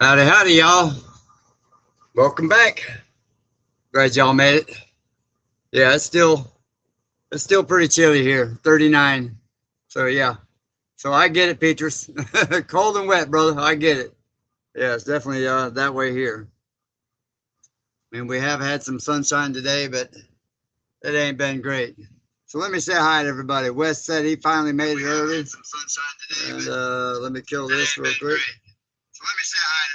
Howdy, howdy, y'all. Welcome back. Glad y'all made it. Yeah, it's still pretty chilly here, 39. So yeah, so I get it, Petrus. Cold and wet, brother. I get it. Yeah, it's definitely that way here. I mean, we have had some sunshine today, but it ain't been great. So let me say hi to everybody. Wes said he finally made it early. Had some sunshine today, and let me kill this real quick. So let me say hi to everybody.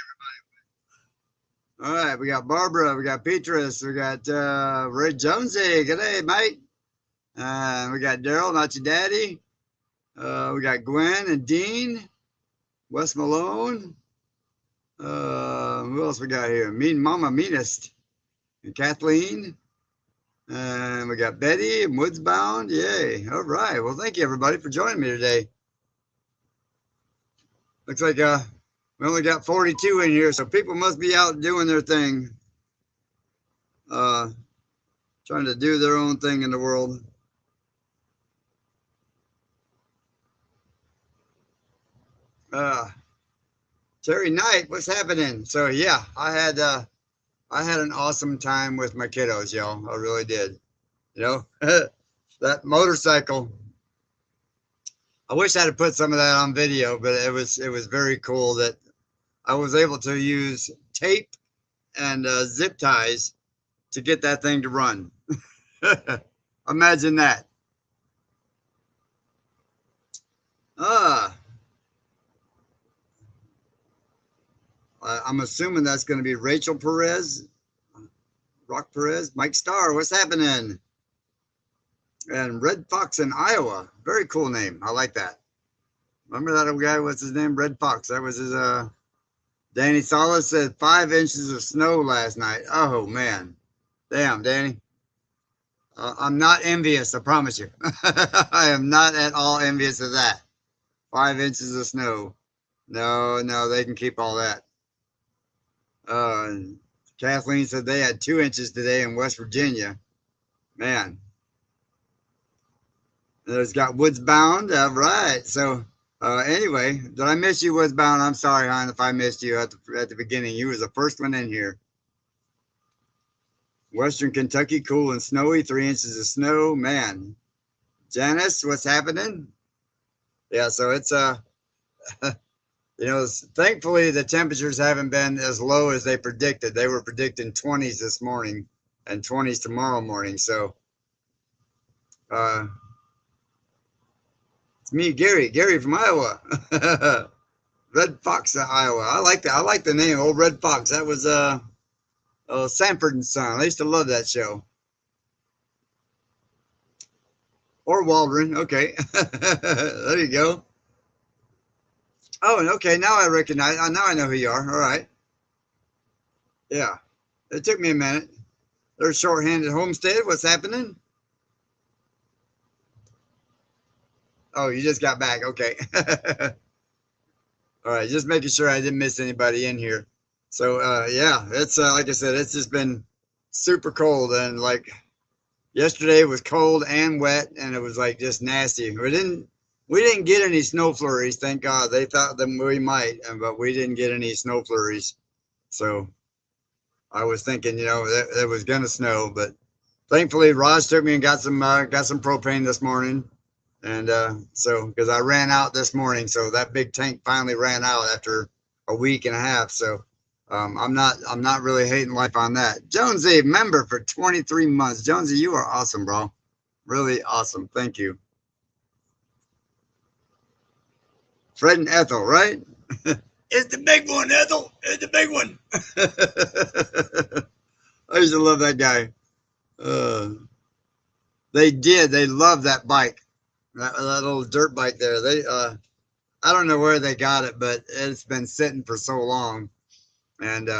All right, we got Barbara, we got Petrus, we got Ray Jonesy. Good day, mate. We got Daryl, not your daddy. We got Gwen and Dean, Wes Malone. Who else we got here? Mean Mama Meanest and Kathleen. And we got Betty and Woodsbound. Yay. All right. Well, thank you, everybody, for joining me today. Looks like we only got 42 in here, so people must be out doing their thing. Trying to do their own thing in the world. Terry Knight, what's happening? So yeah, I had an awesome time with my kiddos, y'all. I really did. You know, that motorcycle. I wish I had put some of that on video, but it was very cool that I was able to use tape and zip ties to get that thing to run. Imagine that. I'm assuming that's going to be Rachel Perez, Rock Perez, Mike Starr. What's happening? And Red Fox in Iowa. Very cool name. I like that. Remember that old guy? What's his name? Red Fox. That was his. Danny Solis said 5 inches of snow last night. Oh man, damn, Danny. I'm not envious. I promise you. I am not at all envious of that. 5 inches of snow. No, no, they can keep all that. Kathleen said they had 2 inches today in West Virginia. Man. There's got Woodsbound. All right. So anyway, did I miss you, Woodsbound? I'm sorry, hon, if I missed you at the beginning. You was the first one in here. Western Kentucky, cool and snowy, 3 inches of snow. Man. Janice, what's happening? Yeah, so it's you know, thankfully the temperatures haven't been as low as they predicted. They were predicting 20s this morning and 20s tomorrow morning. So it's me, Gary from Iowa. Red Fox of Iowa. I like that. I like the name, Old Red Fox. That was Sanford and Son. I used to love that show. Or Waldron. Okay. There you go. Oh, okay. Now I recognize. Now I know who you are. All right. Yeah. It took me a minute. There's Shorthanded Homestead. What's happening? Oh, you just got back. Okay. All right. Just making sure I didn't miss anybody in here. So, yeah, it's like I said, it's just been super cold. And like yesterday was cold and wet, and it was like just nasty. We didn't get any snow flurries, thank God. They thought that we might, but we didn't get any snow flurries. So I was thinking, you know, that it was gonna snow, but thankfully Roz took me and got some propane this morning, and so because I ran out this morning, so that big tank finally ran out after a week and a half. So I'm not really hating life on that. Jonesy, member for 23 months. Jonesy, you are awesome, bro. Really awesome. Thank you. Fred and Ethel, right? It's the big one, Ethel. It's the big one. I used to love that guy. They did. They loved that bike, that little dirt bike there. I don't know where they got it, but it's been sitting for so long. And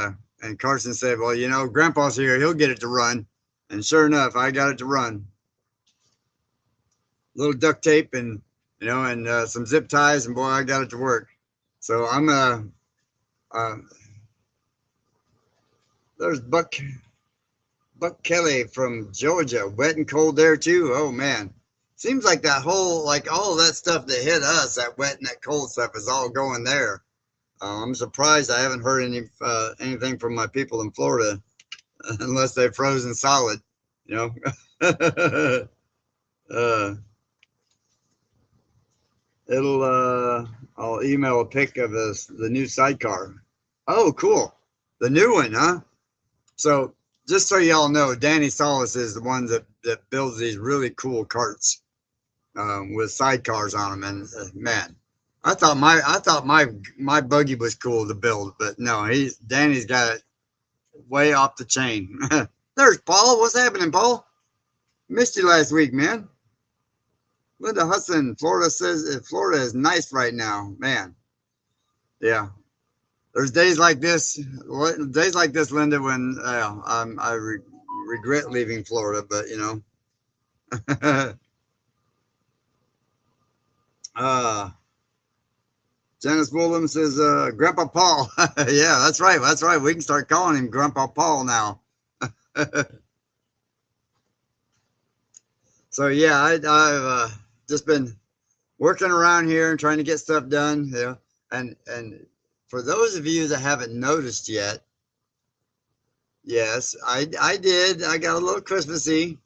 Carson said, "Well, you know, Grandpa's here. He'll get it to run." And sure enough, I got it to run. A little duct tape and some zip ties, and boy, I got it to work. So I'm there's Buck Kelly from Georgia, wet and cold there too. Oh man, seems like that whole all of that stuff that hit us, that wet and that cold stuff, is all going there. I'm surprised I haven't heard anything from my people in Florida, unless they've frozen solid, you know. uh, I'll email a pic of the new sidecar. Oh, cool. The new one, huh? So just so y'all know, Danny Solis is the one that builds these really cool carts with sidecars on them. And man, I thought my buggy was cool to build, but no, Danny's got it way off the chain. There's Paul. What's happening, Paul? Missed you last week, man. Linda Hudson, Florida says Florida is nice right now, man. Yeah, there's days like this, Linda, when regret leaving Florida, but you know. uh, Janice Williams says, Grandpa Paul. Yeah, that's right. That's right. We can start calling him Grandpa Paul now. So yeah, I've just been working around here and trying to get stuff done. You know, and for those of you that haven't noticed yet, yes, I did. I got a little Christmassy,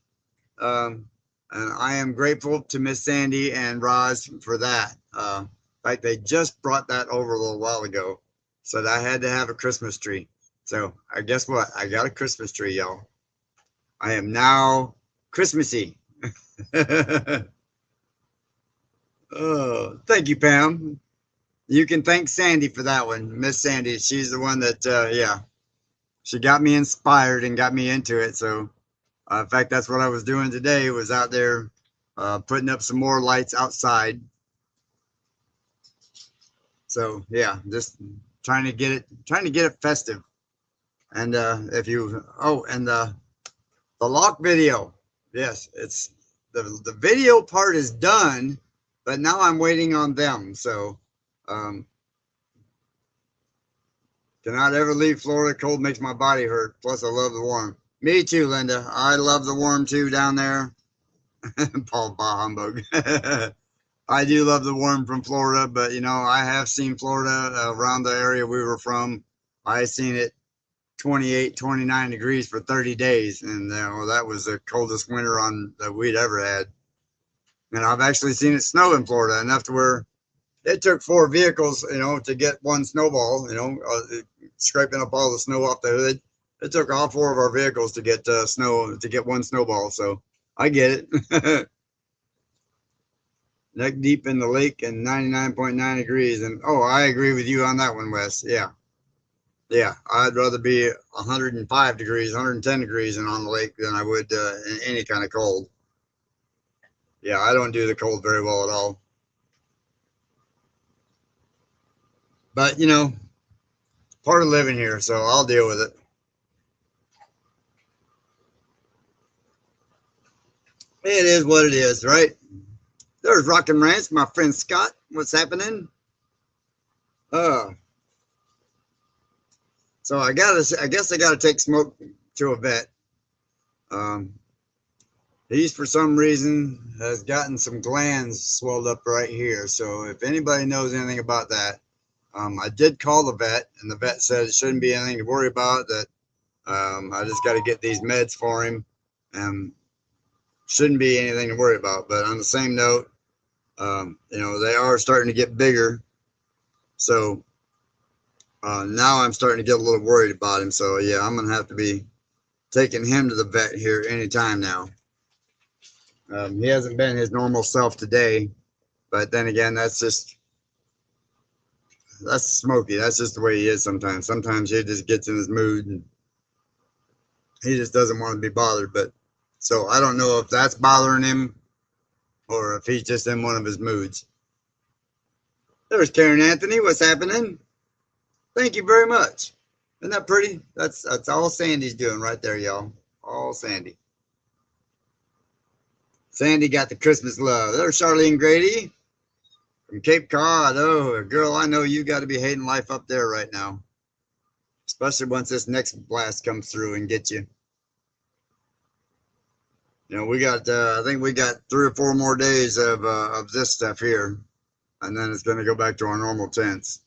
and I am grateful to Miss Sandy and Roz for that. In fact, they just brought that over a little while ago, so that I had to have a Christmas tree. So I guess what? I got a Christmas tree, y'all. I am now Christmassy. Oh, thank you, Pam. You can thank Sandy for that one, Miss Sandy. She's the one that, yeah, she got me inspired and got me into it. So, in fact, that's what I was doing today. Was out there putting up some more lights outside. So yeah, just trying to get it festive. And if you and the lock video, yes, it's the video part is done, but now I'm waiting on them. So cannot ever leave Florida. Cold makes my body hurt. Plus, I love the warm. Me too, Linda. I love the warm too down there. Paul Bah Humbug. I do love the warm from Florida, but you know, I have seen Florida around the area we were from. I seen it 28, 29 degrees for 30 days. And that was the coldest winter that we'd ever had. And I've actually seen it snow in Florida enough to where it took 4 vehicles, you know, to get one snowball, you know, scraping up all the snow off the hood. It took all 4 of our vehicles to get one snowball. So I get it. Neck deep in the lake and 99.9 degrees. And I agree with you on that one, Wes. Yeah. Yeah. I'd rather be 105 degrees, 110 degrees and on the lake than I would in any kind of cold. Yeah. I don't do the cold very well at all. But, you know, part of living here, so I'll deal with it. It is what it is, right? There's Rockin' Ranch, my friend Scott. What's happening? So I guess I gotta take Smoke to a vet. He's for some reason has gotten some glands swelled up right here. So if anybody knows anything about that, I did call the vet, and the vet said it shouldn't be anything to worry about. That I just got to get these meds for him, and shouldn't be anything to worry about. But on the same note, you know, they are starting to get bigger. So now I'm starting to get a little worried about him. So yeah, I'm gonna have to be taking him to the vet here anytime now. He hasn't been his normal self today, but then again, that's Smokey. That's just the way he is sometimes. Sometimes he just gets in his mood and he just doesn't want to be bothered. But so I don't know if that's bothering him or if he's just in one of his moods. There's Karen Anthony. What's happening? Thank you very much. Isn't that pretty? That's all Sandy's doing right there, y'all. All Sandy. Sandy got the Christmas love. There's Charlene Grady from Cape Cod. Oh, girl, I know you got to be hating life up there right now, especially once this next blast comes through and gets you. You know, we got I think we got 3 or 4 more days of this stuff here, and then it's going to go back to our normal temps.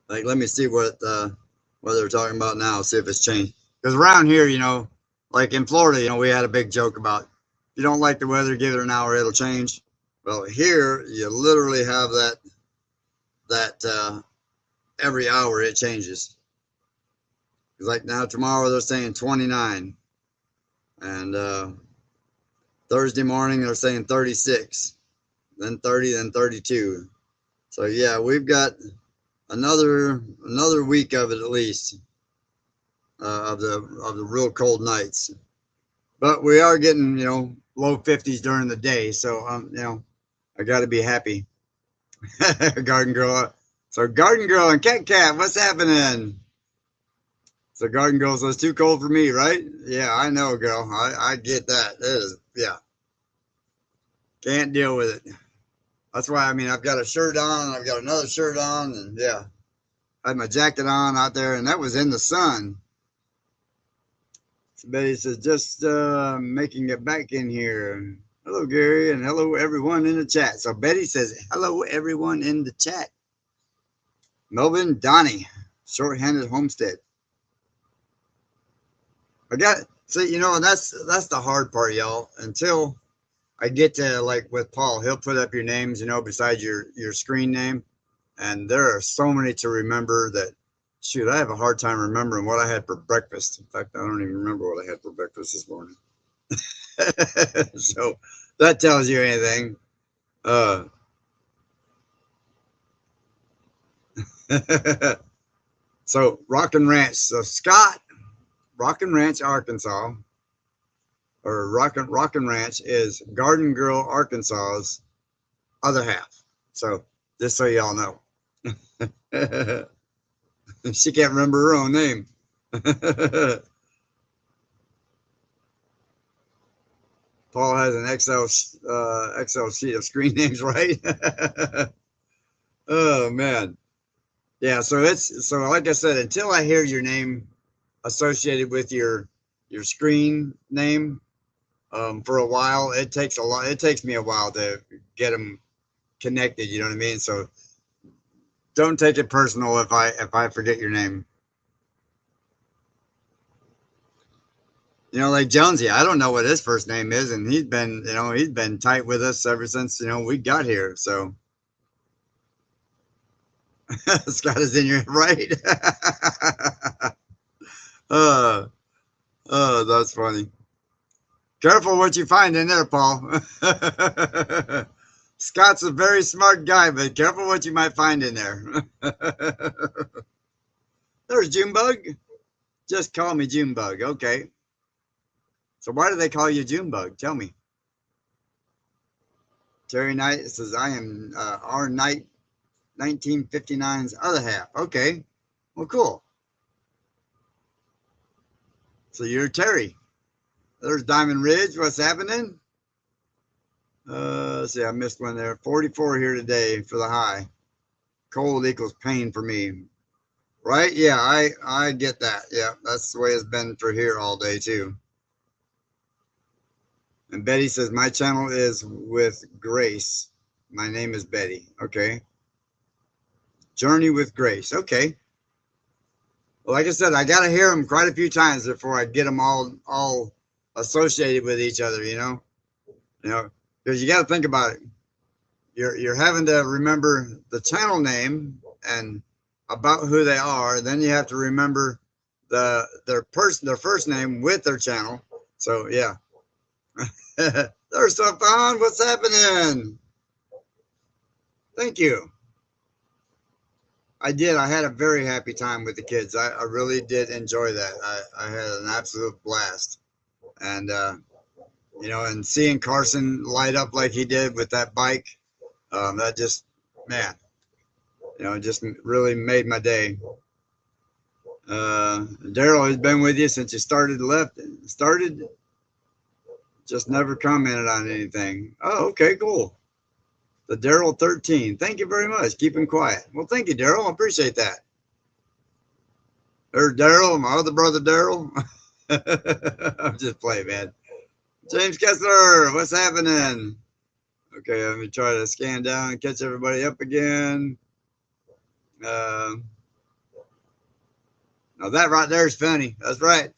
Like, let me see what they're talking about now. See if it's changed. Because around here, you know, like in Florida, you know, we had a big joke about if you don't like the weather, give it an hour, it'll change. Well, here you literally have that every hour it changes. It's like now tomorrow they're saying 29, and Thursday morning they're saying 36, then 30, then 32. So yeah, we've got another week of it at least, of the real cold nights. But we are getting, you know, low 50s during the day, so you know, I got to be happy. Garden Girl. So Garden Girl and Cat, what's happening? So Garden Girl says too cold for me, right? Yeah, I know, girl. I get that. It is, yeah. Can't deal with it. That's why, I mean, I've got a shirt on, I've got another shirt on, and yeah, I had my jacket on out there, and that was in the sun. So Betty says, just making it back in here. Hello, Gary, and hello, everyone in the chat. So Betty says, hello, everyone in the chat. Melvin Donnie, short-handed homestead. I got, see, you know, that's the hard part, y'all. Until I get to, like with Paul, he'll put up your names, you know, beside your screen name. And there are so many to remember that, shoot, I have a hard time remembering what I had for breakfast. In fact, I don't even remember what I had for breakfast this morning. So that tells you anything. So Rockin' Ranch. So Scott, Rockin' Ranch, Arkansas, or Rockin' Ranch is Garden Girl, Arkansas's other half. So just so y'all know. She can't remember her own name. Paul has an Excel sheet of screen names, right? Oh man, yeah. So like I said, until I hear your name associated with your screen name, for a while, it takes a lot. It takes me a while to get them connected. You know what I mean? So don't take it personal if I forget your name. You know, like Jonesy, I don't know what his first name is, and he's been tight with us ever since, you know, we got here. So Scott is in your right. uh, oh, that's funny. Careful what you find in there, Paul. Scott's a very smart guy, but careful what you might find in there. There's Junebug. Just call me Junebug. Okay. So why do they call you Junebug? Tell me. Terry Knight says, I am R. Knight 1959's other half. Okay. Well, cool. So you're Terry. There's Diamond Ridge. What's happening? Let's see, I missed one there. 44 here today for the high. Cold equals pain for me. Right? Yeah, I get that. Yeah, that's the way it's been for here all day too. And Betty says, my channel is with Grace. My name is Betty. Okay. Journey with Grace. Okay. Well, like I said, I got to hear them quite a few times before I get them all associated with each other, you know? You know, because you got to think about it. You're having to remember the channel name and about who they are. Then you have to remember their first name with their channel. So yeah. There's so fun. What's happening? Thank you. I did. I had a very happy time with the kids. I really did enjoy that. I had an absolute blast. And, you know, and seeing Carson light up like he did with that bike, that just, man, you know, just really made my day. Daryl has been with you since you started, just never commented on anything. Oh, okay, cool. The Daryl 13. Thank you very much. Keeping quiet. Well, thank you, Daryl. I appreciate that. There's Daryl, my other brother, Daryl. I'm just playing, man. James Kessler, what's happening? Okay, let me try to scan down and catch everybody up again. Now that right there is funny. That's right.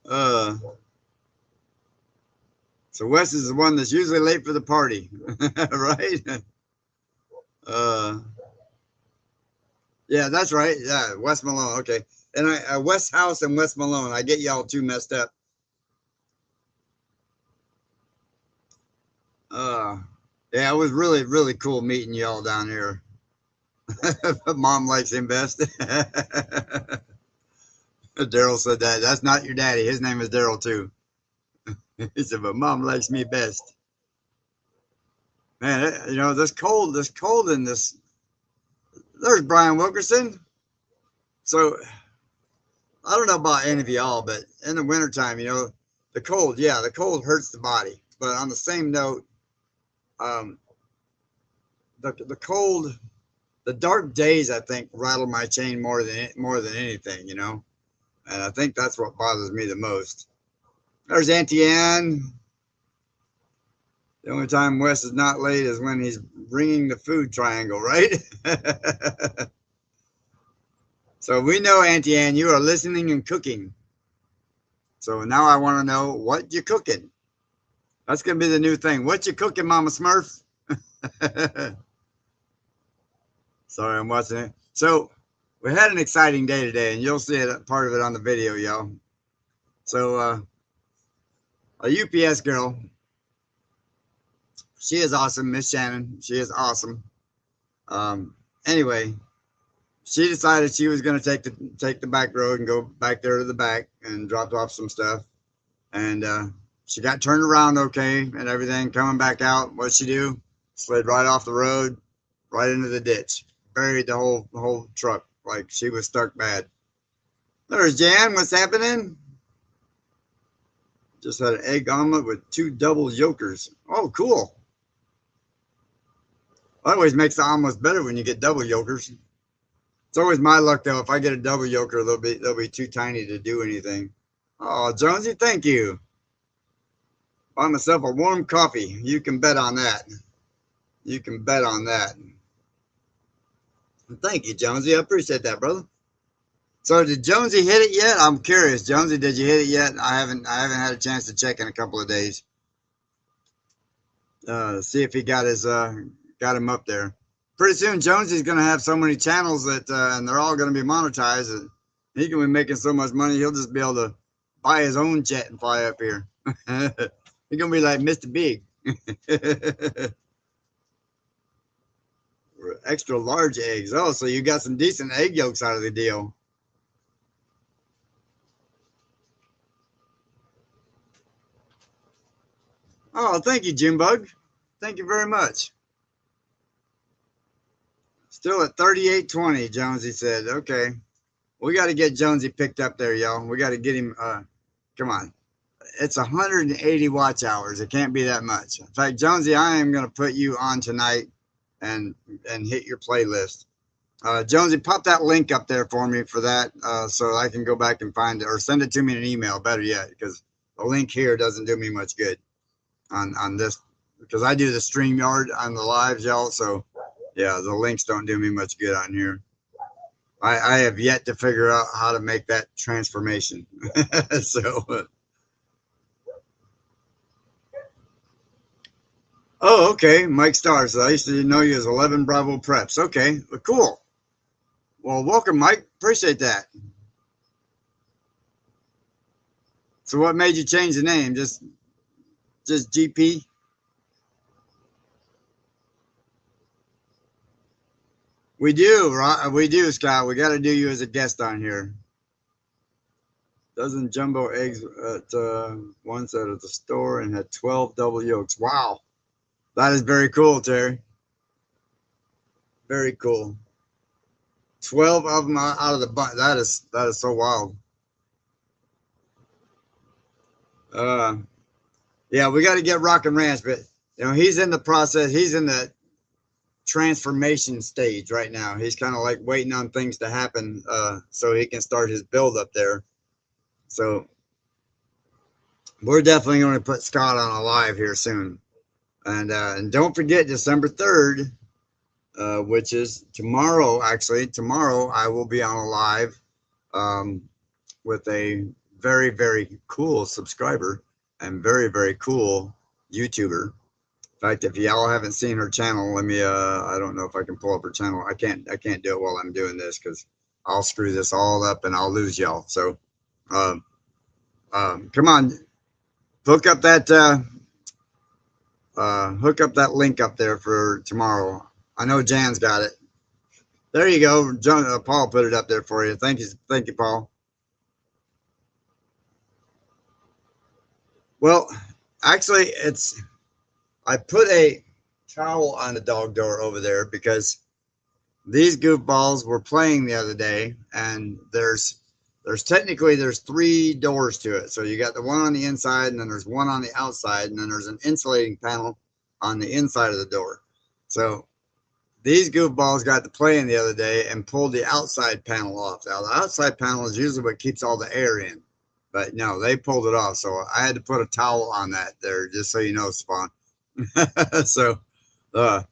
uh, so Wes is the one that's usually late for the party, right? Uh, yeah, that's right. Yeah, Wes Malone. Okay, and Wes House and Wes Malone. I get y'all two messed up. Uh, yeah, it was really really cool meeting y'all down here. Mom likes him best. Daryl said that. That's not your daddy. His name is Daryl too. He said, but Mom likes me best. Man, you know, this cold in this. There's Brian Wilkerson. So I don't know about any of y'all, but in the wintertime, you know, the cold, yeah, the cold hurts the body. But on the same note, um, the cold, the dark days, I think, rattle my chain more than anything, you know. And I think that's what bothers me the most. There's Auntie Anne. The only time Wes is not late is when he's bringing the food triangle, right? So we know, Auntie Anne, you are listening and cooking. So now I want to know what you're cooking. That's going to be the new thing. What you cooking, Mama Smurf? Sorry, I'm watching it. So we had an exciting day today, and you'll see it, part of it on the video, y'all. So a UPS girl, she is awesome, Miss Shannon. She is awesome. Anyway, she decided she was going to take the back road and go back there to the back and dropped off some stuff. And she got turned around okay and everything. Coming back out, what'd she do? Slid right off the road, right into the ditch. Buried the whole truck like she was stuck bad. There's Jan. What's happening? Just had an egg omelet with 2 double yolkers. Oh, cool. Always makes the omelets better when you get double yolkers. It's always my luck though. If I get a double yolker, they'll be too tiny to do anything. Oh, Jonesy, thank you. Buy myself a warm coffee. You can bet on that. You can bet on that. Thank you, Jonesy. I appreciate that, brother. So did Jonesy hit it yet? I'm curious. Jonesy, did you hit it yet? I haven't had a chance to check in a couple of days. See if he got him up there. Pretty soon Jonesy's gonna have so many channels that and they're all gonna be monetized, and he can be making so much money he'll just be able to buy his own jet and fly up here. He's gonna be like Mr. Big. Extra large eggs. Oh, so you got some decent egg yolks out of the deal. Oh, thank you, Jimbug. Thank you very much. Still at 38.20, Jonesy said. Okay. We got to get Jonesy picked up there, y'all. We got to get him. Come on. It's 180 watch hours. It can't be that much. In fact, Jonesy, I am going to put you on tonight and hit your playlist. Jonesy, pop that link up there for me for that so I can go back and find it, or send it to me in an email, better yet, because the link here doesn't do me much good on this, because I do the StreamYard on the lives, y'all. So, yeah, the links don't do me much good on here. I have yet to figure out how to make that transformation. So, oh, okay, Mike Stars. I used to know you as 11 Bravo Preps. Okay, well, cool. Well, welcome, Mike. Appreciate that. So, what made you change the name? Just GP? We do, right? We do, Scott. We got to do you as a guest on here. Dozen jumbo eggs at once out of the store and had 12 double yolks. Wow, that is very cool, Terry. Very cool. 12 of them out of the bunch. That is so wild. Yeah, we got to get Rockin' Ranch, but you know he's in the process. He's in the transformation stage right now. He's kind of like waiting on things to happen so he can start his build up there. So we're definitely going to put Scott on a live here soon. And don't forget, December 3rd, which is tomorrow. Actually, tomorrow I will be on a live um, with a very, very cool subscriber and very, very cool YouTuber. In fact, if y'all haven't seen her channel, let me I don't know if I can pull up her channel. I can't do it while I'm doing this because I'll screw this all up and I'll lose y'all. So um, come on, hook up that link up there for tomorrow. I know Jan's got it. There you go. John, Paul put it up there for you. Thank you, Paul. Well, actually, I put a towel on the dog door over there because these goofballs were playing the other day, and there's three doors to it. So you got the one on the inside, and then there's one on the outside, and then there's an insulating panel on the inside of the door. So these goofballs got to playing the other day and pulled the outside panel off. Now the outside panel is usually what keeps all the air in, but no, they pulled it off. So I had to put a towel on that there, just so you know, Spawn. So, uh,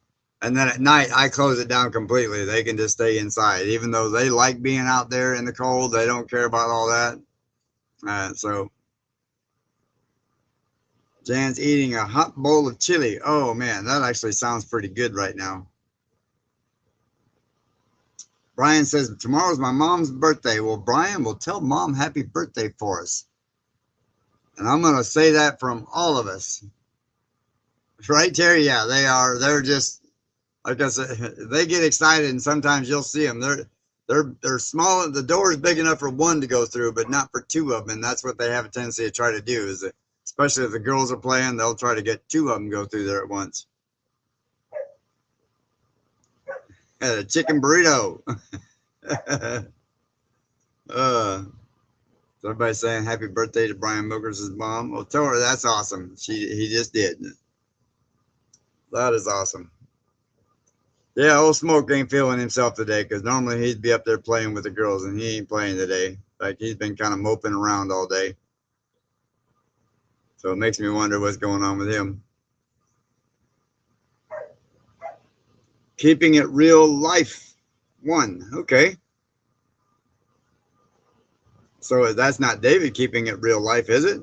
and then at night I close it down completely. They can just stay inside, even though they like being out there in the cold. They don't care about all that. So Jan's eating a hot bowl of chili. Oh man, that actually sounds pretty good right now. Brian says tomorrow's my mom's birthday. Well, Brian, will tell mom happy birthday for us. And I'm going to say that from all of us. Right, Terry? Yeah, they are. They're just, like I said, they get excited, and sometimes you'll see them. They're small. The door is big enough for one to go through, but not for two of them. And that's what they have a tendency to try to do. Is that, especially if the girls are playing, they'll try to get two of them go through there at once. Chicken burrito. So everybody's saying happy birthday to Brian Milkers' mom. Well, tell her that's awesome. He just did. That is awesome. Yeah, old Smoke ain't feeling himself today because normally he'd be up there playing with the girls, and he ain't playing today. In fact, he's been kind of moping around all day. So it makes me wonder what's going on with him. Keeping it real life 1. Okay. So that's not David keeping it real life, is it?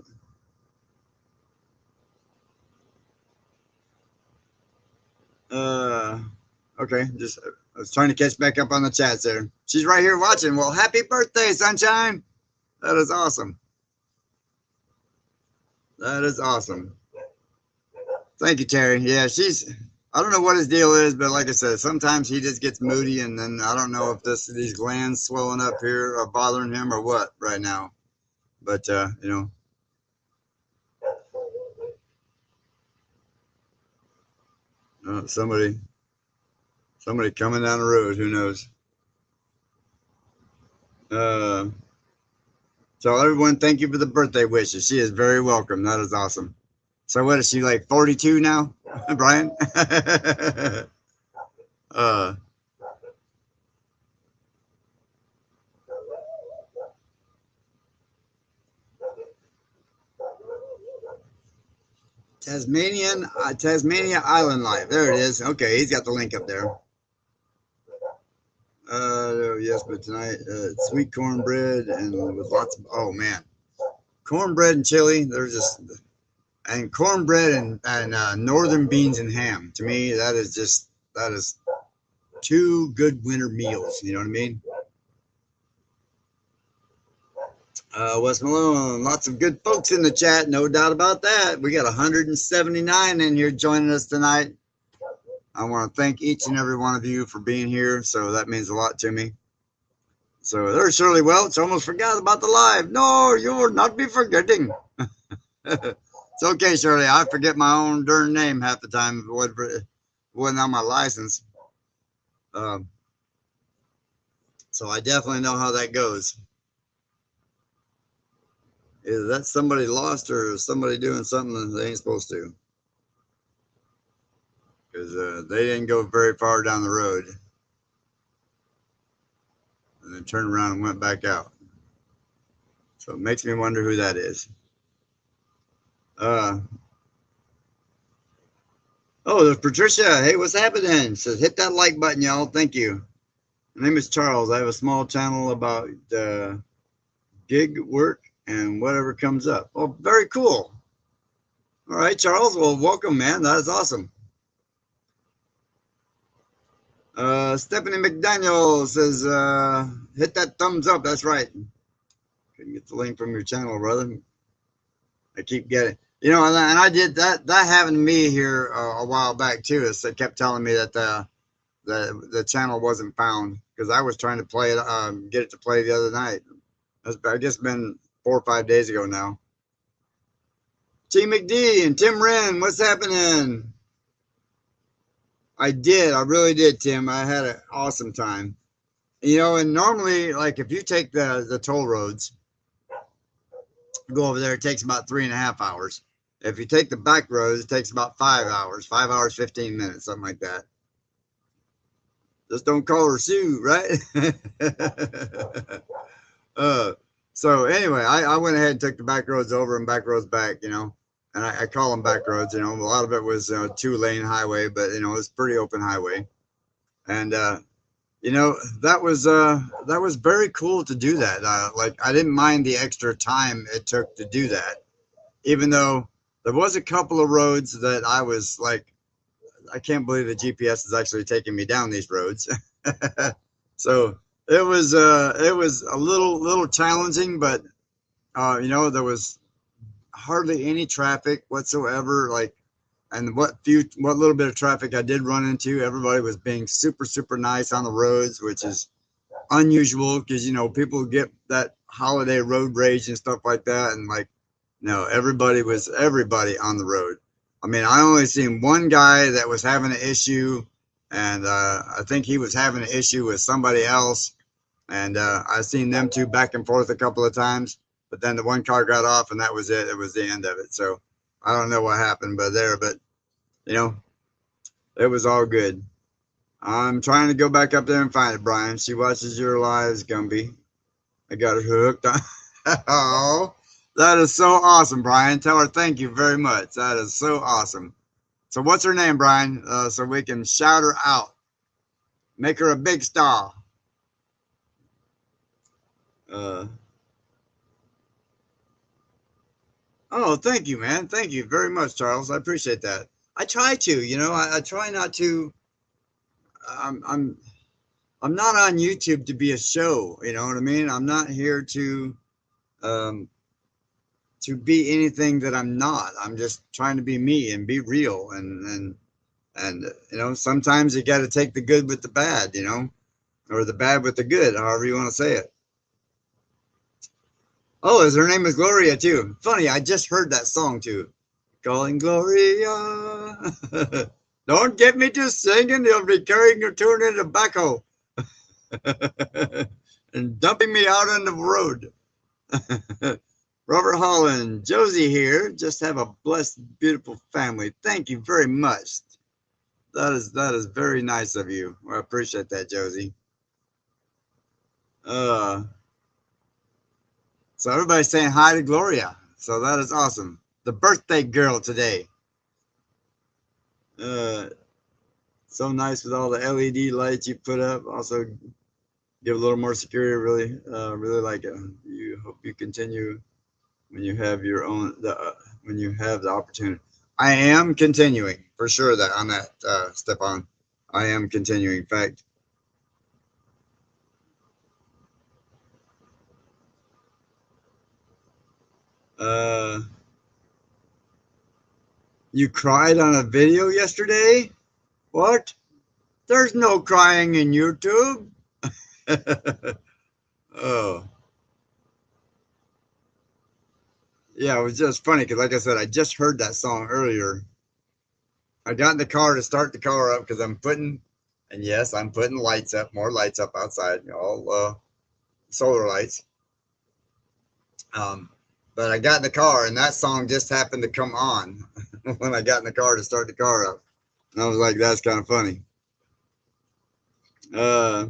Okay. Just I was trying to catch back up on the chats there. She's right here watching. Well, happy birthday, Sunshine. That is awesome. That is awesome. Thank you, Terry. Yeah, I don't know what his deal is, but like I said, sometimes he just gets moody, and then I don't know if these glands swelling up here are bothering him or what right now. But somebody coming down the road, who knows? So everyone, thank you for the birthday wishes. She is very welcome. That is awesome. So what is she, like 42 now, Brian? uh, Tasmania Island Live. There it is. Okay, he's got the link up there. Yes, but tonight sweet cornbread and with lots of, oh man, cornbread and chili. They're just, and cornbread and northern beans and ham. To me, that is two good winter meals. You know what I mean? West Malone, lots of good folks in the chat, no doubt about that. We got 179 in here joining us tonight. I want to thank each and every one of you for being here. So that means a lot to me. So there's Shirley Welch. Almost forgot about the live. No, you will not be forgetting. It's okay, Shirley. I forget my own darn name half the time if it wasn't on my license. So I definitely know how that goes. Either that's somebody lost or somebody doing something that they ain't supposed to. Because they didn't go very far down the road. And then turned around and went back out. So it makes me wonder who that is. Oh, there's Patricia. Hey, what's happening? Says hit that like button, y'all. Thank you. My name is Charles. I have a small channel about gig work and whatever comes up. Oh, very cool. All right, Charles. Well, welcome, man. That is awesome. Stephanie McDaniel says, hit that thumbs up. That's right. Couldn't get the link from your channel, brother. I keep getting, and I did that. That happened to me here a while back too. It kept telling me that the channel wasn't found because I was trying to play it, get it to play the other night. That's, I guess, been 4 or 5 days ago now. T McD and Tim Wren, what's happening? I did. I really did, Tim. I had an awesome time. And normally, like if you take the toll roads, go over there, it takes about 3.5 hours. If you take the back roads, it takes about 5 hours, 5 hours, 15 minutes, something like that. Just don't call her Sue, right? So anyway, I went ahead and took the back roads over and back roads back, and I call them back roads. A lot of it was 2-lane highway, but it was pretty open highway, and that was very cool to do that. Like I didn't mind the extra time it took to do that, even though there was a couple of roads that I was like, I can't believe the GPS is actually taking me down these roads. So it was a little challenging, but there was hardly any traffic whatsoever. Like, and what little bit of traffic I did run into, everybody was being super, super nice on the roads, which is unusual because people get that holiday road rage and stuff like that, and like, no, everybody on the road. I mean, I only seen one guy that was having an issue, and I think he was having an issue with somebody else, and I seen them two back and forth a couple of times, but then the one car got off, and that was it. It was the end of it. So I don't know what happened, but it was all good. I'm trying to go back up there and find it, Brian. She watches your lives, Gumby. I got her hooked on. Oh, that is so awesome, Brian. Tell her thank you very much. That is so awesome. So what's her name, Brian? So we can shout her out. Make her a big star. Oh, thank you, man. Thank you very much, Charles. I appreciate that. I try to, I try not to. I'm not on YouTube to be a show. You know what I mean? I'm not here um, to be anything that I'm not. I'm just trying to be me and be real. And sometimes you got to take the good with the bad, or the bad with the good, however you want to say it. Oh, her name is Gloria too. Funny, I just heard that song too. Calling Gloria. Don't get me to singing. They'll be carrying your tune in the backhoe and dumping me out on the road. Robert Holland, Josie here. Just have a blessed, beautiful family. Thank you very much. That is very nice of you. I appreciate that, Josie. So everybody's saying hi to Gloria. So that is awesome. The birthday girl today. So nice with all the LED lights you put up. Also give a little more security. Really like it. You hope you continue when you have your own when you have the opportunity. I am continuing for sure that on that, Stepan. I am continuing. In fact, you cried on a video yesterday? What? There's no crying in YouTube. Oh. Yeah, it was just funny because, like I said, I just heard that song earlier. I got in the car to start the car up because I'm putting lights up, more lights up outside, all solar lights. But I got in the car and that song just happened to come on when I got in the car to start the car up. And I was like, that's kind of funny. No,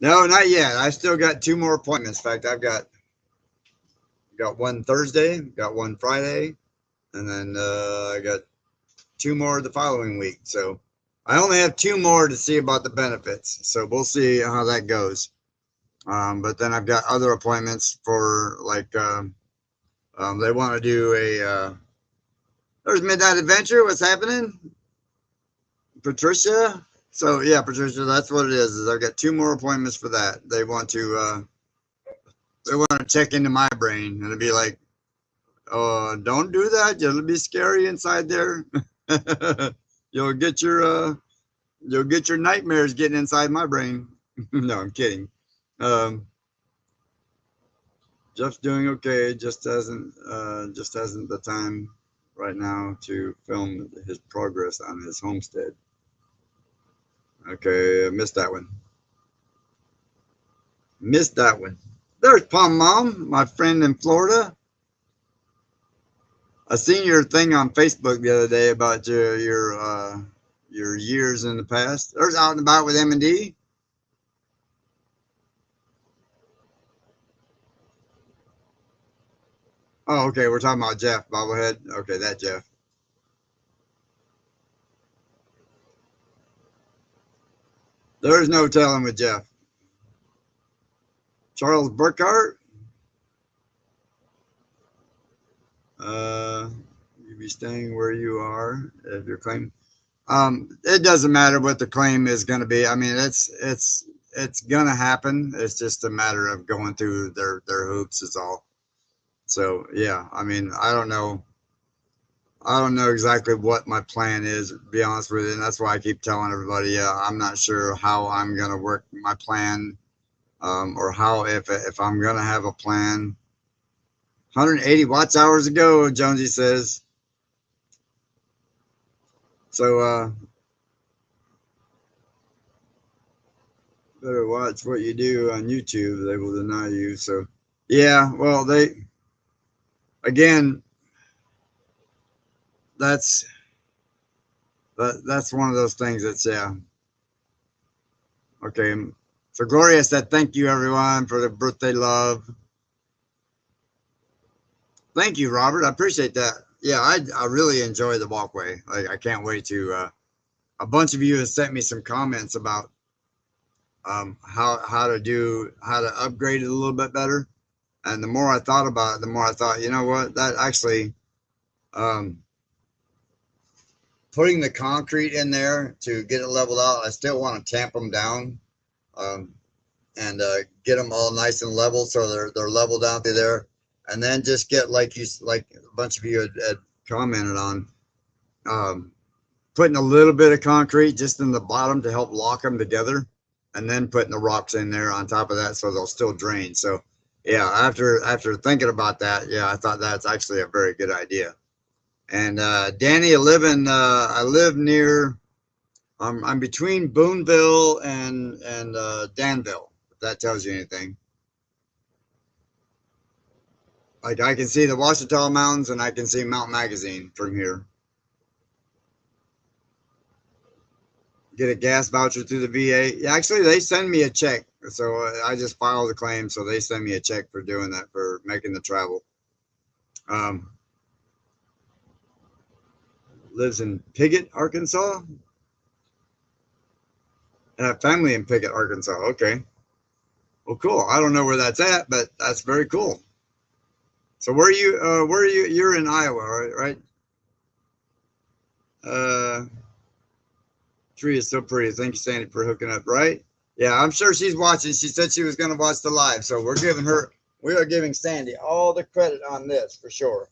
not yet. I still got 2 more appointments. In fact, I've got one Thursday, got one Friday, and then I got 2 more the following week. So I only have 2 more to see about the benefits. So we'll see how that goes. But then I've got other appointments for like, they want to do a, there's Midnight Adventure. What's happening? Patricia. So yeah, Patricia, that's what it is I've got 2 more appointments for that. They want to check into my brain and it'd be like, oh, don't do that. It'll be scary inside there. You'll get your nightmares getting inside my brain. No, I'm kidding. Jeff's doing okay. Just hasn't the time right now to film his progress on his homestead. Okay, I missed that one. Missed that one. There's Palm Mom, my friend in Florida. I seen your thing on Facebook the other day about your years in the past. There's Out and About with M&D. Oh, okay. We're talking about Jeff Bobblehead. Okay, that Jeff. There's no telling with Jeff. Charles Burkhart. You be staying where you are if you're claiming. It doesn't matter what the claim is going to be. I mean, it's going to happen. It's just a matter of going through their hoops is all. So yeah, I mean, I don't know exactly what my plan is, to be honest with you. And that's why I keep telling everybody, yeah, I'm not sure how I'm going to work my plan, or how, if I'm going to have a plan. 180 watts hours ago, Jonesy says. So, better watch what you do on YouTube. They will deny you. So, yeah, well, again, that's one of those things that's, yeah. Okay. So Gloria said, thank you everyone for the birthday love. Thank you, Robert. I appreciate that. Yeah, I really enjoy the walkway. I can't wait to, a bunch of you have sent me some comments about how to upgrade it a little bit better. And the more I thought about it, the more I thought, you know what, that actually, putting the concrete in there to get it leveled out, I still want to tamp them down, and get them all nice and level so they're level down through there, and then just get, like a bunch of you had commented on, putting a little bit of concrete just in the bottom to help lock them together, and then putting the rocks in there on top of that so they'll still drain. So yeah, after thinking about that, yeah, I thought that's actually a very good idea. And Danny, I live near, I'm between Boonville and Danville, if that tells you anything. Like, I can see the Ouachita Mountains and I can see Mount Magazine from here. Get a gas voucher through the VA. Yeah, actually, they send me a check. So I just file the claim. So they send me a check for doing that, for making the travel. Lives in Piggott, Arkansas. I have family in Piggott, Arkansas. Okay. Well, cool. I don't know where that's at, but that's very cool. So where are you? You're in Iowa, right? Tree is so pretty. Thank you, Sandy, for hooking up, right? Yeah, I'm sure she's watching. She said she was going to watch the live. So we are giving Sandy all the credit on this for sure.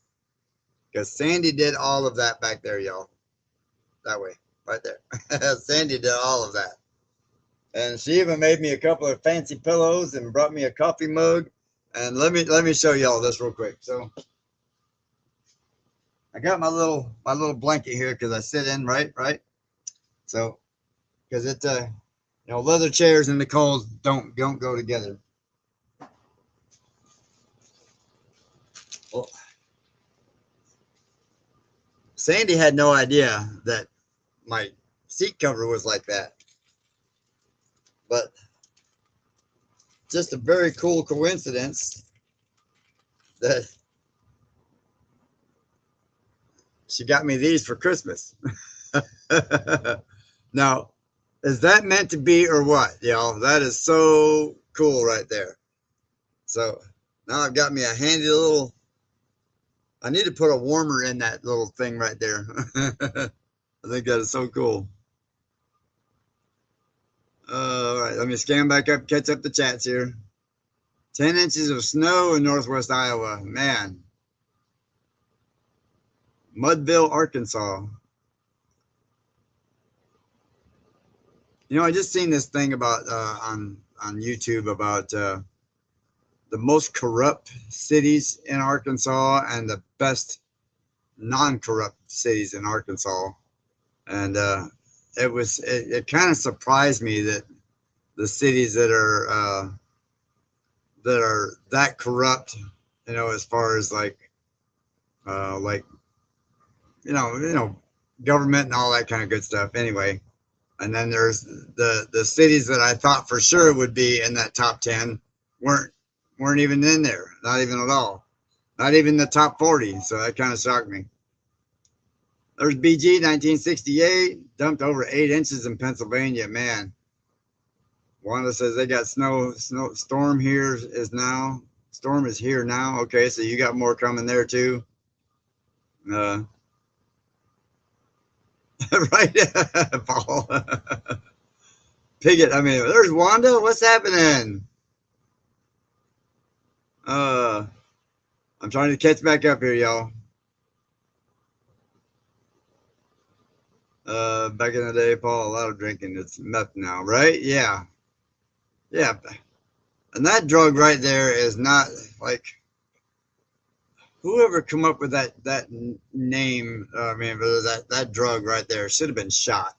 Because Sandy did all of that back there, y'all. That way, right there. Sandy did all of that. And she even made me a couple of fancy pillows and brought me a coffee mug. And let me show y'all this real quick. So I got my little blanket here because I sit in, right? So, because it, leather chairs in the cold don't go together. Well, Sandy had no idea that my seat cover was like that, but just a very cool coincidence that she got me these for Christmas. Now, is that meant to be or what, y'all? That is so cool right there. So now I've got me a handy little, I need to put a warmer in that little thing right there. I think that is so cool. All right, let me scan back up, catch up the chats here. 10 inches of snow in northwest Iowa. Man. Mudville, Arkansas. You know, I just seen this thing about on YouTube about the most corrupt cities in Arkansas and the best non-corrupt cities in Arkansas, and it kind of surprised me that the cities that are that corrupt, you know, as far as like you know government and all that kind of good stuff. Anyway. And then there's the cities that I thought for sure would be in that top 10 weren't even in there, not even at all, not even the top 40. So that kind of shocked me. There's BG 1968, dumped over 8 inches in Pennsylvania. Man, Wanda says they got snow. Storm here is now. Storm is here now. Okay, so you got more coming there too. Right, Paul. Piggott, I mean, there's Wanda. What's happening? I'm trying to catch back up here, y'all. Back in the day, Paul, a lot of drinking. It's meth now, right? Yeah. Yeah. And that drug right there is not like, whoever come up with that name, I mean, that drug right there should have been shot.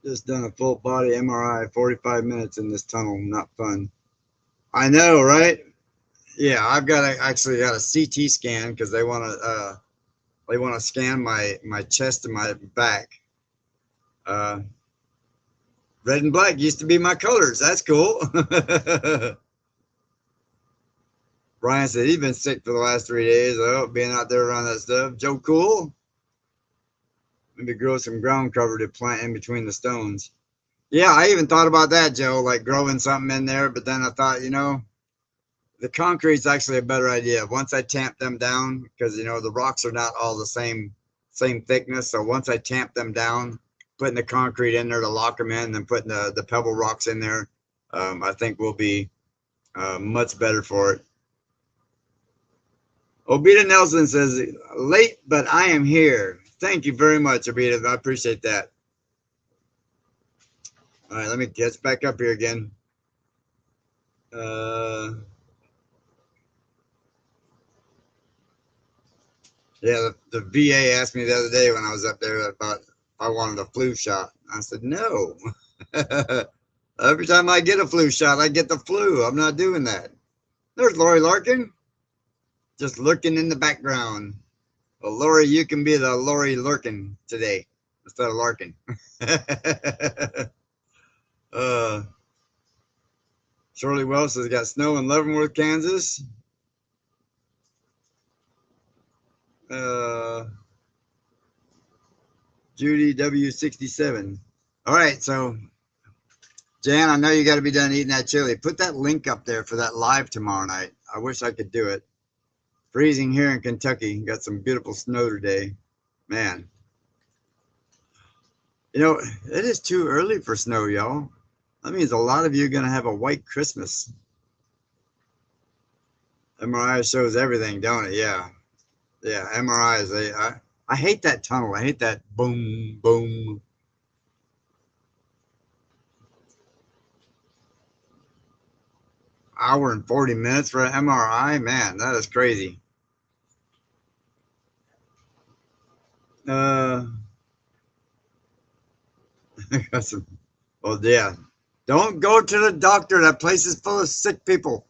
Just done a full body MRI, 45 minutes in this tunnel. Not fun. I know, right? Yeah, I've actually got a CT scan because they want to scan my chest and my back. Red and black used to be my colors. That's cool. Brian said he's been sick for the last 3 days. Oh, being out there around that stuff. Joe Cool. Maybe grow some ground cover to plant in between the stones. Yeah, I even thought about that, Joe, like growing something in there. But then I thought, you know, the concrete's actually a better idea. Once I tamp them down, because, you know, the rocks are not all the same thickness. So once I tamp them down, putting the concrete in there to lock them in, and then putting the pebble rocks in there, I think will be much better for it. Obita Nelson says, late, but I am here. Thank you very much, Obita. I appreciate that. All right, let me get back up here again. Yeah, the VA asked me the other day when I was up there about if I wanted a flu shot. I said, no. Every time I get a flu shot, I get the flu. I'm not doing that. There's Lori Larkin. Just lurking in the background. Well, Lori, you can be the Lori Lurkin today instead of Larkin. Shirley Wells has got snow in Leavenworth, Kansas. Judy W67. All right, so Jan, I know you got to be done eating that chili. Put that link up there for that live tomorrow night. I wish I could do it. Freezing here in Kentucky. Got some beautiful snow today. Man. You know, it is too early for snow, y'all. That means a lot of you are going to have a white Christmas. MRI shows everything, don't it? Yeah. Yeah, MRIs. I hate that tunnel. I hate that boom, boom. Hour and 40 minutes for an MRI? Man, that is crazy. Well, yeah. Don't go to the doctor. That place is full of sick people.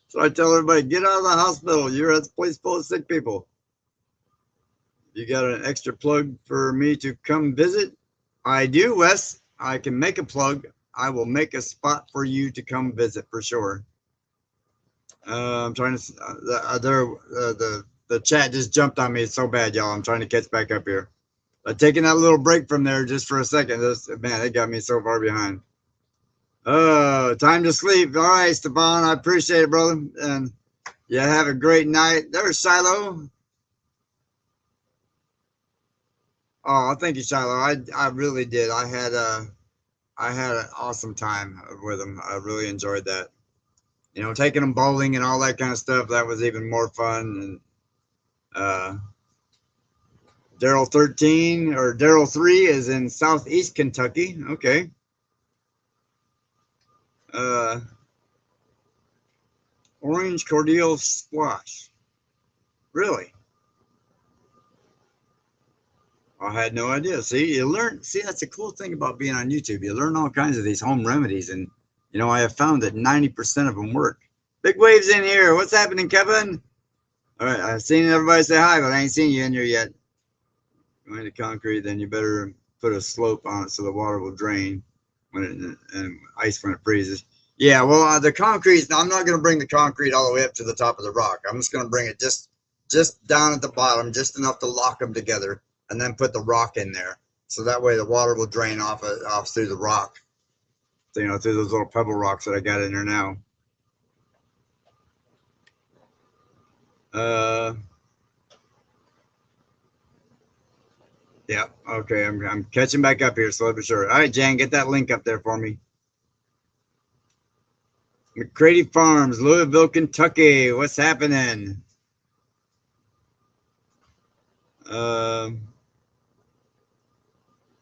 So I tell everybody, get out of the hospital. You're at a place full of sick people. You got an extra plug for me to come visit? I do, Wes. I can make a plug. I will make a spot for you to come visit for sure. I'm trying to. The chat just jumped on me so bad, y'all. I'm trying to catch back up here. Taking that little break from there just for a second. Man, it got me so far behind. Oh, time to sleep. All right, Stefan, I appreciate it, brother. And yeah, have a great night. There's Shiloh. Oh, thank you, Shiloh. I really did. I had an awesome time with him. I really enjoyed that. You know, taking them bowling and all that kind of stuff. That was even more fun. And Daryl 13 or Daryl 3 is in Southeast Kentucky. Okay. Orange cordial squash. Really? I had no idea. See, you learn. See, that's the cool thing about being on YouTube. You learn all kinds of these home remedies, and you know, I have found that 90% of them work. Big waves in here. What's happening, Kevin? All right, I've seen everybody say hi, but I ain't seen you in here yet. Going to concrete, then you better put a slope on it so the water will drain when and ice when it freezes. Yeah, well, the concrete. I'm not going to bring the concrete all the way up to the top of the rock. I'm just going to bring it just down at the bottom, just enough to lock them together, and then put the rock in there. So that way the water will drain off through the rock. So, you know, through those little pebble rocks that I got in there now. Yeah, okay, I'm catching back up here, slowly but sure. All right, Jan, get that link up there for me. McCready Farms, Louisville, Kentucky. What's happening?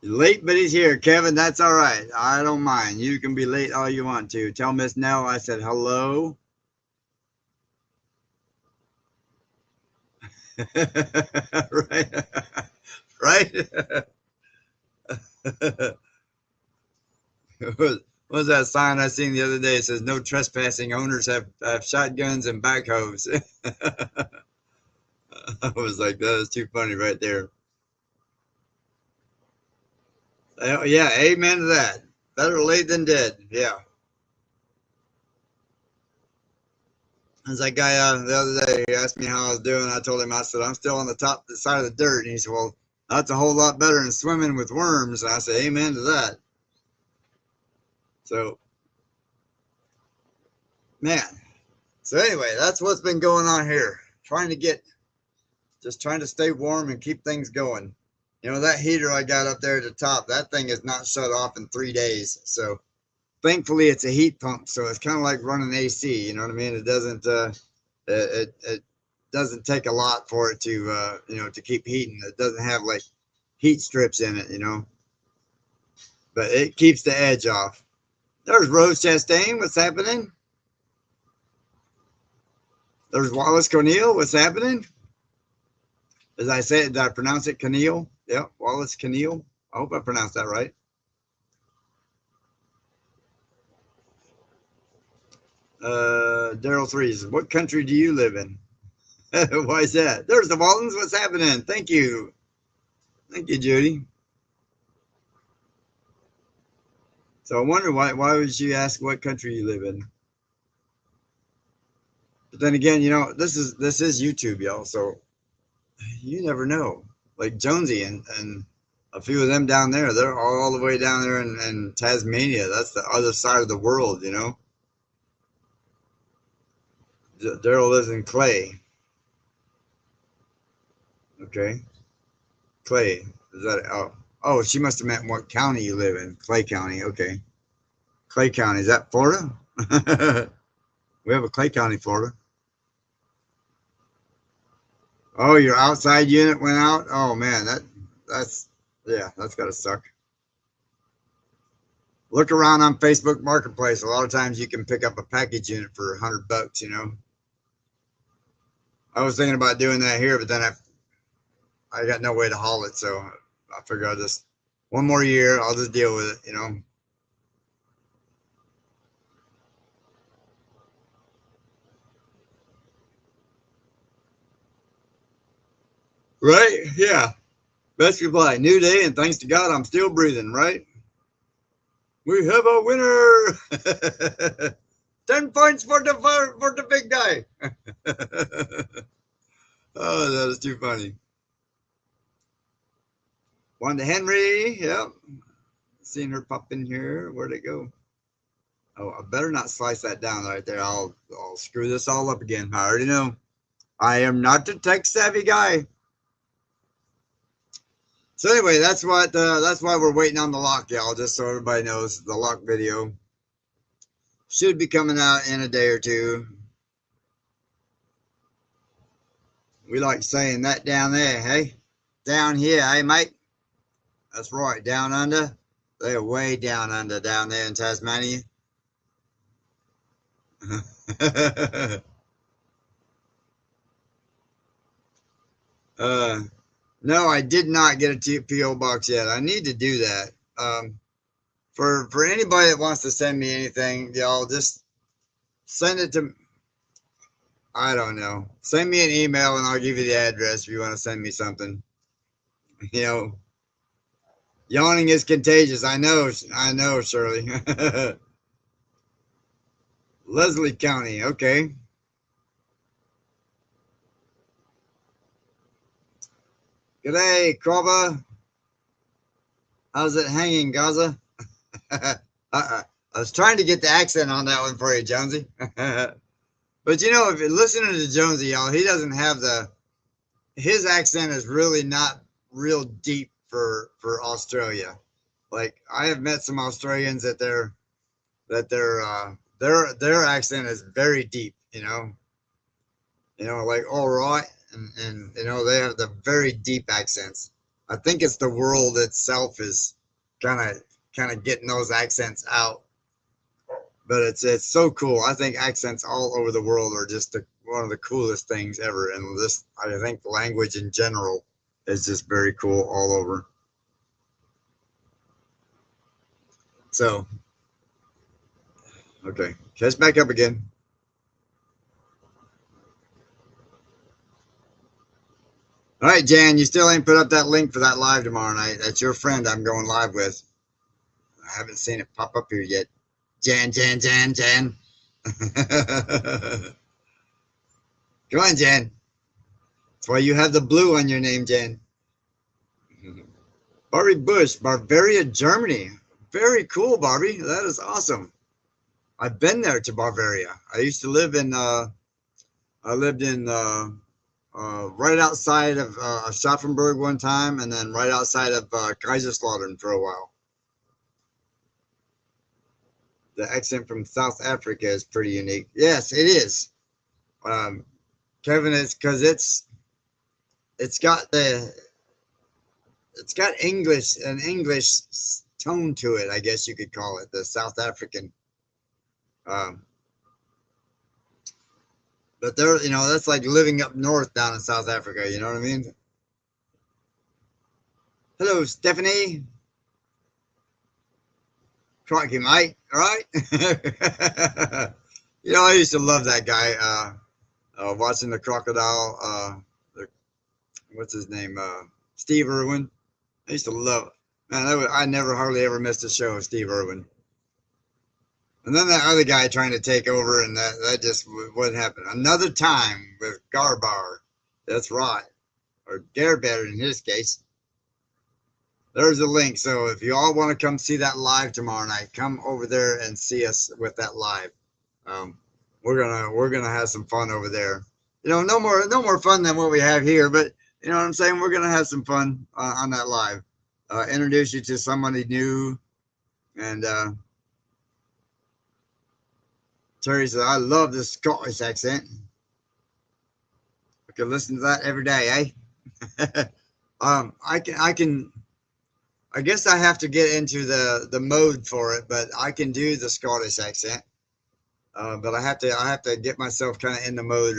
Late, but he's here, Kevin. That's all right. I don't mind. You can be late all you want to. Tell Miss Nell I said hello. Right. Right. What was that sign I seen the other day? It says no trespassing. Owners have shotguns and backhoes. I was like, that is too funny right there. Yeah, amen to that. Better late than dead. Yeah. There's that guy the other day. He asked me how I was doing. I told him, I said, I'm still on the top side of the dirt. And he said, well, that's a whole lot better than swimming with worms. And I said, amen to that. So, man. So anyway, that's what's been going on here. Just trying to stay warm and keep things going. You know, that heater I got up there at the top, that thing is not shut off in 3 days. So thankfully it's a heat pump. So it's kind of like running AC, you know what I mean? It doesn't, it doesn't take a lot for it to, you know, to keep heating. It doesn't have like heat strips in it, you know, but it keeps the edge off. There's Rose Chastain. What's happening? There's Wallace Cornell. What's happening? As I said, did I pronounce it Cornell? Yeah, Wallace Cornell. I hope I pronounced that right. Daryl Threes. What country do you live in? Why is that? There's the Waltons. What's happening? Thank you. Thank you, Judy. So I wonder why would you ask what country you live in? But then again, you know, this is YouTube, y'all. So you never know. Like Jonesy and a few of them down there, they're all the way down there in Tasmania. That's the other side of the world, you know. Daryl lives in Clay. Okay. Clay. Is that oh, she must have meant what county you live in. Clay County. Okay. Clay County. Is that Florida? We have a Clay County, Florida. Oh, your outside unit went out? Oh man, that's gotta suck. Look around on Facebook Marketplace. A lot of times you can pick up a package unit for $100, you know. I was thinking about doing that here, but then I got no way to haul it, so I figure I'll just one more year, I'll just deal with it, you know. Right? Yeah. Best reply. New day, and thanks to God, I'm still breathing, right? We have a winner. 10 points for the big guy. Oh, that is too funny. Wanda Henry, yep. Seeing her pop in here. Where'd it go? Oh, I better not slice that down right there. I'll screw this all up again. I already know. I am not the tech savvy guy. So anyway, that's why we're waiting on the lock, y'all. Just so everybody knows, the lock video should be coming out in a day or two. We like saying that down there, hey? Down here, hey, mate? That's right, down under. They're way down under down there in Tasmania. No, I did not get a P.O. box yet. I need to do that. For anybody that wants to send me anything, y'all just send it to, I don't know. Send me an email and I'll give you the address if you want to send me something. You know, yawning is contagious. I know, Shirley. Leslie County, okay. G'day, Krova. How's it hanging, Gaza? I was trying to get the accent on that one for you, Jonesy. But you know, if you're listening to Jonesy, y'all, he doesn't have his accent is really not real deep for Australia. Like I have met some Australians that their accent is very deep, you know, like all right, and you know they have the very deep accents. I think it's the world itself is kind of getting those accents out, but it's so cool. I think accents all over the world are just one of the coolest things ever, and this I think language in general is just very cool all over. So, okay, catch back up again. All right, Jan, you still ain't put up that link for that live tomorrow night. That's your friend I'm going live with. I haven't seen it pop up here yet. Jan. Come on, Jan. That's why you have the blue on your name, Jan. Barbie Bush, Bavaria, Germany. Very cool, Barbie. That is awesome. I've been there to Bavaria. I used to live in, I lived in right outside of Schaffenburg one time, and then right outside of Kaiserslautern for a while. The accent from South Africa is pretty unique. Yes, it is. Kevin, it's because it's got an English tone to it, I guess you could call it, the South African. But they're, you know, that's like living up north down in South Africa, you know what I mean? Hello, Stephanie. Crikey, mate, all right? You know, I used to love that guy, watching the crocodile, what's his name? Steve Irwin. I used to love it. Man, I never hardly ever missed a show of Steve Irwin. And then that other guy trying to take over, and that just wouldn't happen. Another time with Garbar. That's right. Or Gerber in his case. There's a link. So if you all want to come see that live tomorrow night, come over there and see us with that live. We're gonna have some fun over there. You know, no more fun than what we have here, but you know what I'm saying? We're gonna have some fun on that live. Introduce you to somebody new, and Terry said, I love this Scottish accent. I could listen to that every day, eh? I guess I have to get into the mode for it, but I can do the Scottish accent. But I have to get myself kind of in the mode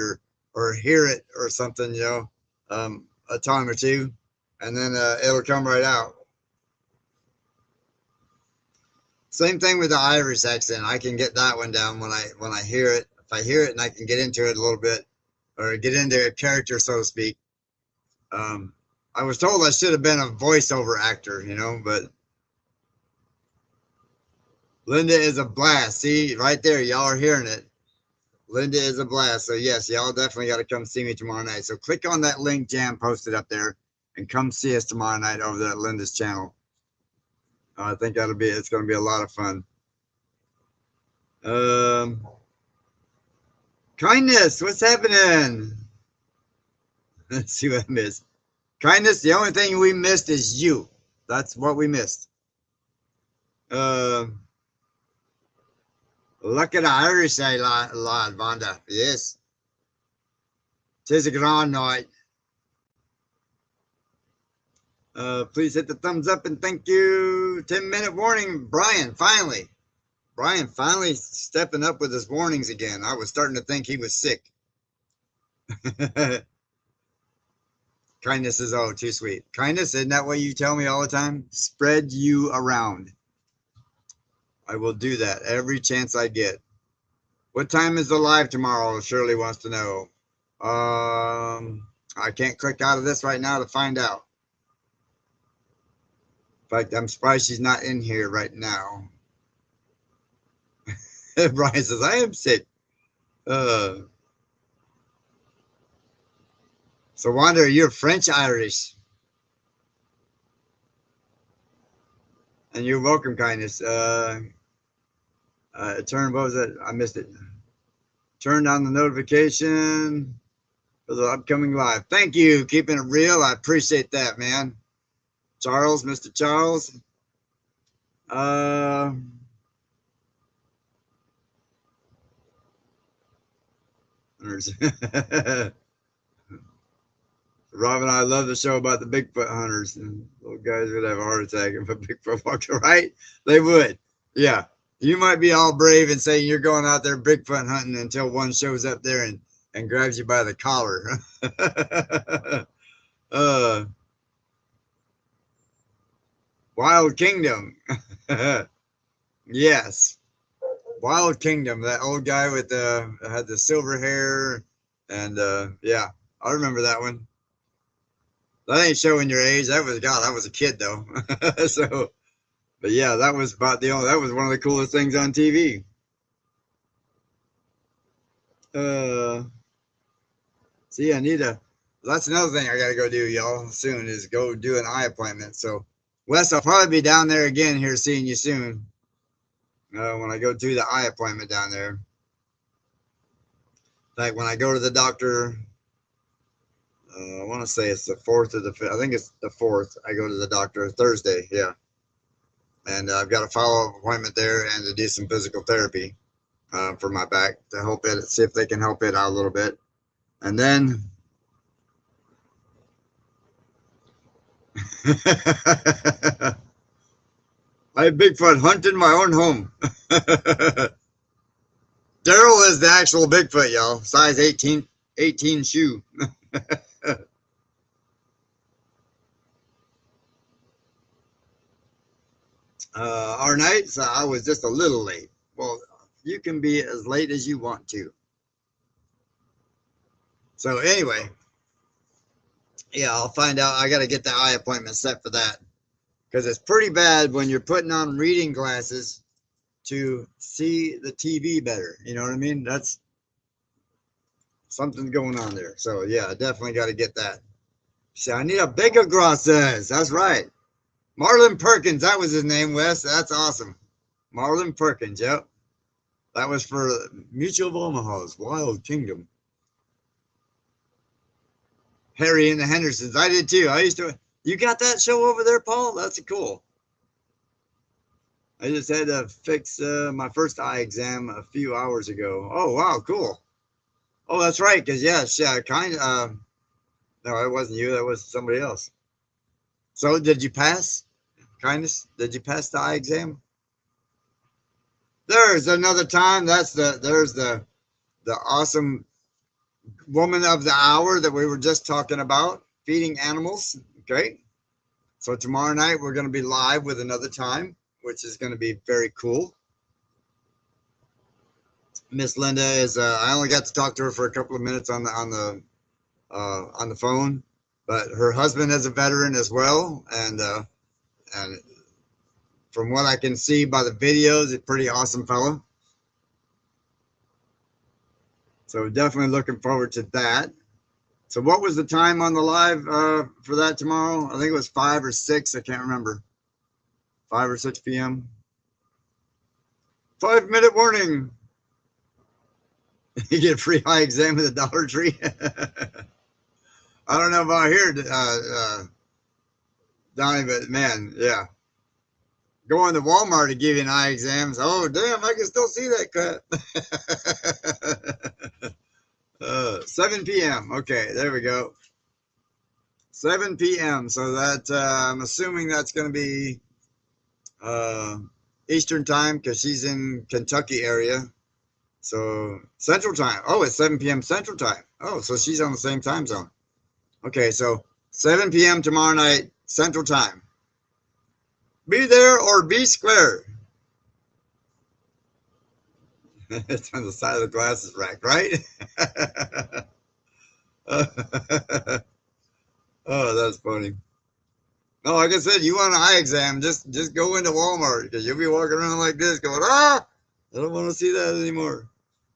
or hear it or something, you know, a time or two, and then it'll come right out. Same thing with the Irish accent. I can get that one down when I hear it. If I hear it and I can get into it a little bit, or get into a character, so to speak. I was told I should have been a voiceover actor, you know, but Linda is a blast. See, right there, y'all are hearing it. Linda is a blast. So yes, y'all definitely got to come see me tomorrow night. So click on that link Jam posted up there and come see us tomorrow night over there at Linda's channel. I think it's going to be a lot of fun. Kindness, what's happening? Let's see what I missed. Kindness, the only thing we missed is you. That's what we missed. Look at the Irish, lad, Vanda. Yes. Tis a grand night. Please hit the thumbs up and thank you. 10-minute warning, Brian, finally. Brian finally stepping up with his warnings again. I was starting to think he was sick. Kindness is too sweet. Kindness, isn't that what you tell me all the time? Spread you around. I will do that every chance I get. What time is the live tomorrow? Shirley wants to know. I can't click out of this right now to find out. In fact, I'm surprised she's not in here right now. Brian says, I am sick. So Wanda, you're French Irish. And you're welcome, Kindness. What was it? I missed it. Turn on the notification for the upcoming live. Thank you. Keeping it real. I appreciate that, man. Charles, Mr. Charles. Rob and I love the show about the Bigfoot hunters. And little guys would have a heart attack if a Bigfoot walked, right? They would. Yeah. You might be all brave and saying you're going out there Bigfoot hunting until one shows up there and grabs you by the collar. Wild Kingdom. Yes. Wild Kingdom. That old guy with had the silver hair. And yeah, I remember that one. That ain't showing your age. That was a kid though. So, but yeah, that was that was one of the coolest things on TV. See, that's another thing I got to go do, y'all, soon is go do an eye appointment. So, Wes, I'll probably be down there again here seeing you soon. When I go do the eye appointment down there. Like when I go to the doctor, I want to say it's the 4th or the 5th. I think it's the 4th. I go to the doctor Thursday. Yeah. And I've got a follow-up appointment there and to do some physical therapy for my back to help it, see if they can help it out a little bit. And then I have Bigfoot hunting my own home. Daryl is the actual Bigfoot, y'all. Size 18 shoe. Our nights, I was just a little late. Well, you can be as late as you want to. So anyway, yeah, I'll find out. I got to get the eye appointment set for that because it's pretty bad when you're putting on reading glasses to see the TV better. You know what I mean? That's something's going on there. So yeah, I definitely got to get that. See, I need a bigger glasses. That's right. Marlon Perkins, that was his name, Wes. That's awesome. Marlon Perkins, yep. That was for Mutual of Omaha's Wild Kingdom. Harry and the Hendersons. I did too. I used to. You got that show over there, Paul? That's cool. I just had to fix my first eye exam a few hours ago. Oh, wow, cool. Oh, that's right. Because, yeah, no, it wasn't you. That was somebody else. So, did you pass? Kindness? Did you pass the eye exam? There's another time. There's the awesome woman of the hour that we were just talking about, feeding animals. Okay. So tomorrow night we're going to be live with another time, which is going to be very cool. Miss Linda is. I only got to talk to her for a couple of minutes on the phone, but her husband is a veteran as well, and from what I can see by the videos, a pretty awesome fella. So definitely looking forward to that. So what was the time on the live for that tomorrow? I think it was 5 or 6. I can't remember. 5 or 6 p.m. 5-minute warning. You get a free eye exam at the Dollar Tree. I don't know about here, Donnie, but man, yeah. Going to Walmart to give you an eye exam. Oh, damn, I can still see that cut. 7 p.m. Okay, there we go. 7 p.m. So that I'm assuming that's going to be Eastern time because she's in Kentucky area. So Central time. Oh, it's 7 p.m. Central time. Oh, so she's on the same time zone. Okay, so 7 p.m. tomorrow night Central time. Be there or be square. It's on the side of the glasses rack, right? Oh, that's funny. No, like I said, you want an eye exam, just go into Walmart because you'll be walking around like this going, I don't want to see that anymore.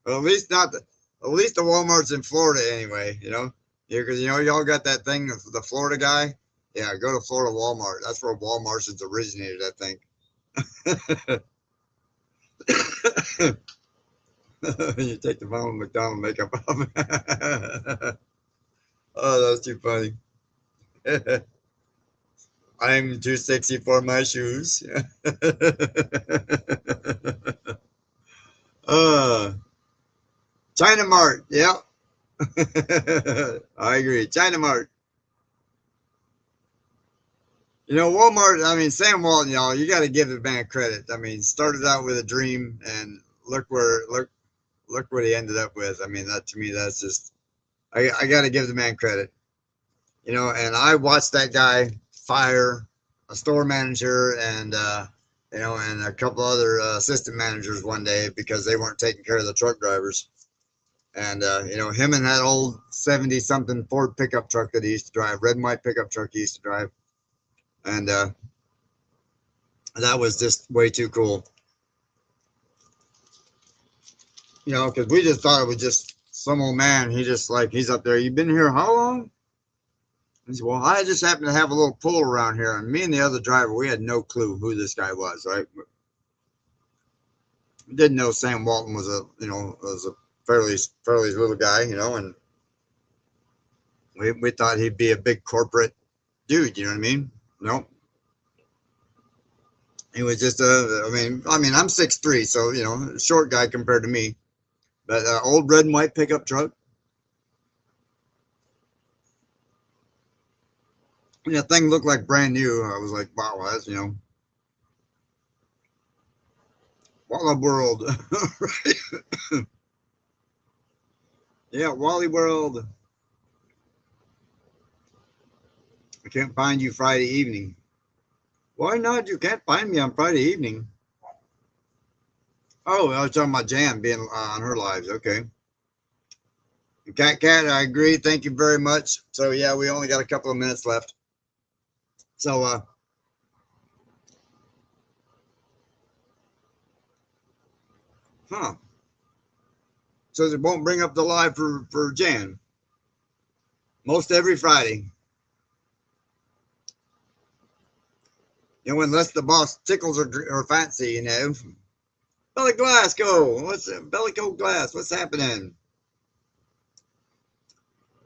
Well, at least not the, at least the Walmart's in Florida anyway, you know? Yeah, because, you know, y'all got that thing, the Florida guy. Yeah, go to Florida Walmart. That's where Walmart's originated, I think. You take the Ronald McDonald makeup off. Oh, that's too funny. I'm too sexy for my shoes. uh, China Mart. Yeah. I agree. China Mart. You know, Walmart, I mean, Sam Walton, y'all, you got to give the man credit. I mean, started out with a dream and look what he ended up with. I mean, that to me, that's just, I got to give the man credit. You know, and I watched that guy fire a store manager and, you know, and a couple other assistant managers one day because they weren't taking care of the truck drivers. And, you know, him and that old 70 something Ford pickup truck that he used to drive, red and white pickup truck he used to drive. And that was just way too cool. You know, because we just thought it was just some old man. He just like, he's up there. You've been here how long? He said, well, I just happened to have a little pull around here. And me and the other driver, we had no clue who this guy was, right? We didn't know Sam Walton was a, you know, was a fairly little guy, you know, and we thought he'd be a big corporate dude, you know what I mean? Nope. He was just a, I mean, I'm 6'3", so, you know, short guy compared to me. But old red and white pickup truck. And that thing looked like brand new. I was like, wow, that's, you know, Walla World. Right? Yeah, Wally World. I can't find you Friday evening. Why not? You can't find me on Friday evening. Oh, I was talking about Jan being on her lives. Okay. Cat, I agree. Thank you very much. So, yeah, we only got a couple of minutes left. So, says it won't bring up the live for Jan. Most every Friday. You know, unless the boss tickles or fancy, you know. Belly Glass, go. What's Belly Coat Glass? What's happening?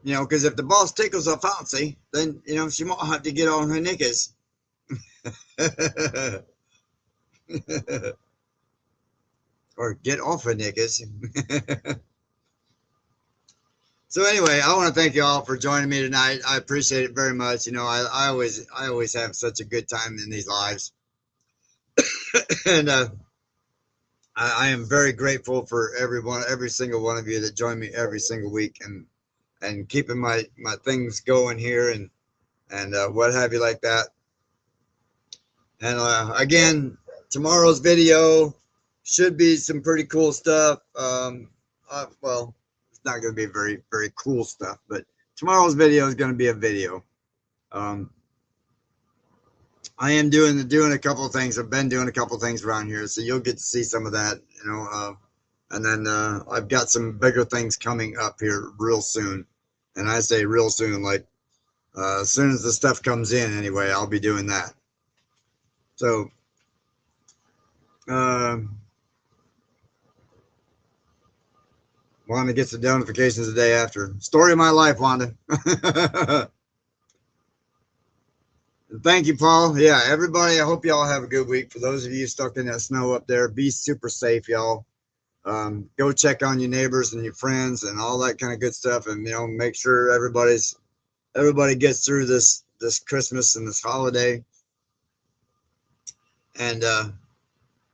You know, because if the boss tickles her fancy, then, you know, she might have to get on her knickers. Or get off her knickers. So anyway, I want to thank you all for joining me tonight. I appreciate it very much. You know, I always have such a good time in these lives. And I am very grateful for every single one of you that join me every single week and keeping my things going here and what have you like that. And again, tomorrow's video should be some pretty cool stuff. Well, it's not going to be very, very cool stuff, but tomorrow's video is going to be a video. I am doing a couple of things. I've been doing a couple of things around here, so you'll get to see some of that, and then I've got some bigger things coming up here real soon. And I say real soon, like as soon as the stuff comes in, anyway, I'll be doing that. So, Wanda gets the notifications the day after. Story of my life, Wanda. Thank you, Paul. Yeah, everybody, I hope y'all have a good week. For those of you stuck in that snow up there, be super safe, y'all. Go check on your neighbors and your friends and all that kind of good stuff, and make sure everybody gets through this Christmas and this holiday. And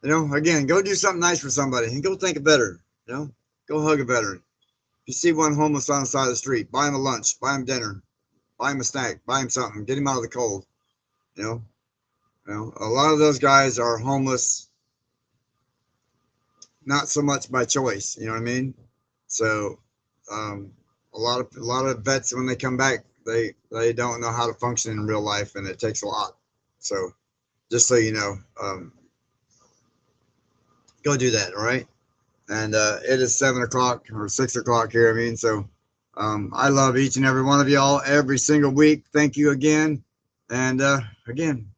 again, go do something nice for somebody and go think of better. Go hug a veteran. If you see one homeless on the side of the street, buy him a lunch, buy him dinner, buy him a snack, buy him something, get him out of the cold. A lot of those guys are homeless, not so much by choice. You know what I mean? So, a lot of vets, when they come back, they don't know how to function in real life, and it takes a lot. So, just so you know, go do that. All right. And it is 7 o'clock or 6 o'clock here. So I love each and every one of y'all every single week. Thank you again. And again,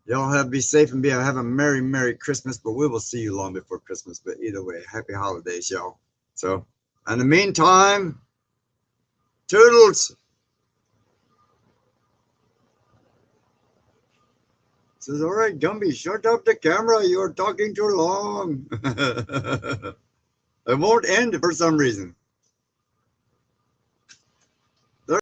y'all be safe and have a Merry Christmas. But we will see you long before Christmas. But either way, happy holidays, y'all. So in the meantime, toodles. Says, all right, Gumby, shut up the camera. You're talking too long. It won't end for some reason.